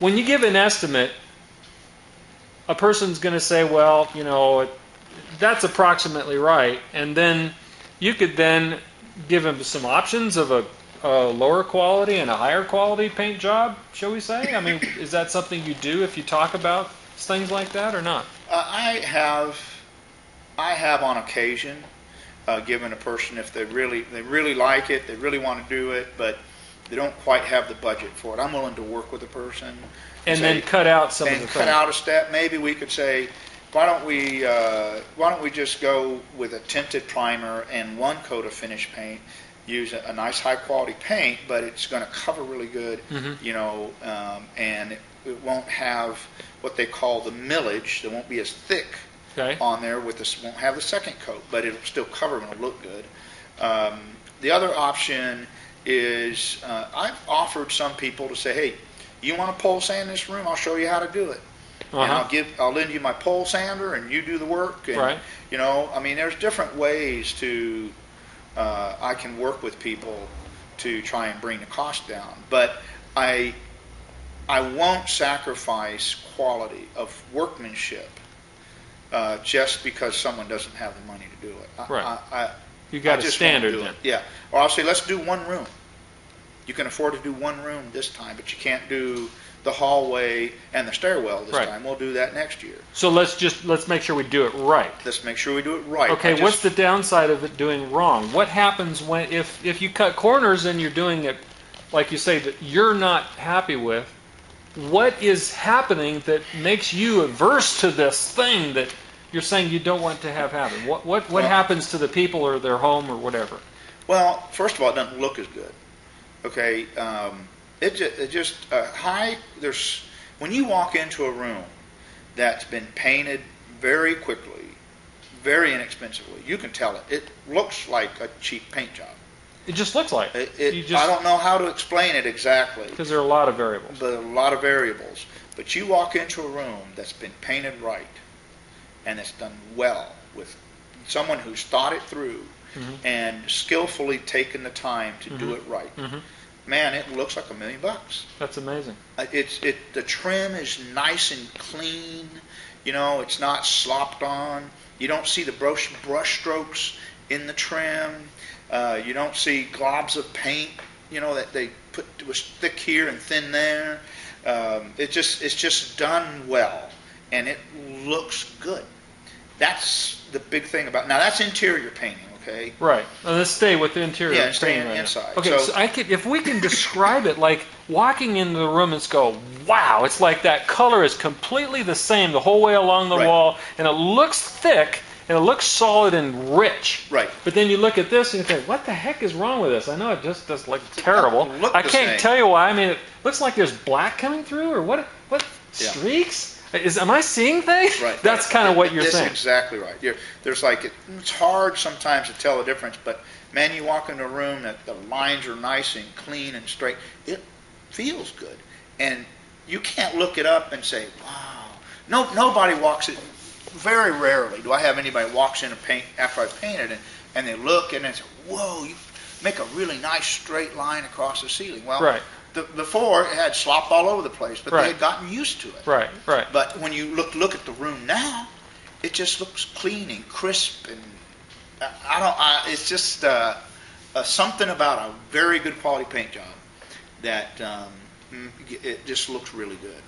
When you give an estimate, a person's going to say, well, that's approximately right. And then you could then give them some options of a lower quality and a higher quality paint job, shall we say? I mean, is that something you do if you talk about things like that or not? I have on occasion given a person, if they really like it, they really want to do it, but they don't quite have the budget for it, I'm willing to work with a person and then cut out some of the things. Cut out a step. Maybe we could say, why don't we just go with a tinted primer and one coat of finish paint, use a nice high quality paint, but it's going to cover really good, and it won't have what they call the millage. It won't be as thick on there with this. Won't have the second coat, but it'll still cover and it'll look good. The other option is I've offered some people to say, hey, you want to pole sand this room? I'll show you how to do it. And I'll lend you my pole sander and you do the work. And, I mean, there's different ways to I can work with people to try and bring the cost down, but I won't sacrifice quality of workmanship just because someone doesn't have the money to do it. You got a standard then. Yeah. Or I'll say, let's do one room. You can afford to do one room this time, but you can't do the hallway and the stairwell this time. We'll do that next year. So let's make sure we do it right. Let's make sure we do it right. Okay, what's the downside of it doing wrong? What happens when if you cut corners and you're doing it like you say that you're not happy with? What is happening that makes you averse to this thing that you're saying you don't want to have happen? What happens to the people or their home or whatever? Well, first of all, it doesn't look as good. Okay, when you walk into a room that's been painted very quickly, very inexpensively, you can tell it. It looks like a cheap paint job. It just looks like it. I don't know how to explain it exactly. Because there are a lot of variables. But you walk into a room that's been painted right, and it's done well with someone who's thought it through and skillfully taken the time to do it right. Man, it looks like $1 million. That's amazing. The trim is nice and clean. It's not slopped on. You don't see the brush strokes in the trim. You don't see globs of paint. That they put. It was thick here and thin there. It's just done well, and it looks good. That's the big thing about. Now that's interior painting. Okay. Right. Let's stay with the interior. Yeah, stay inside. Okay, so if we can describe it like walking into the room and go, wow, it's like that color is completely the same the whole way along the wall, and it looks thick, and it looks solid and rich. Right. But then you look at this and you think, what the heck is wrong with this? I know it just does look terrible. I can't tell you why. I mean, it looks like there's black coming through, or what streaks? Am I seeing things? Right. That's kind of what you're saying. That's exactly right. It's hard sometimes to tell the difference, but man, you walk into a room that the lines are nice and clean and straight. It feels good, and you can't look it up and say, "Wow." Nobody walks it. Very rarely do I have anybody walks in and paint after I've painted it, and they look and they say, "Whoa, you make a really nice straight line across the ceiling." Well, before it had slop all over the place, but they had gotten used to it. Right. But when you look at the room now, it just looks clean and crisp, and it's just something about a very good quality paint job that it just looks really good.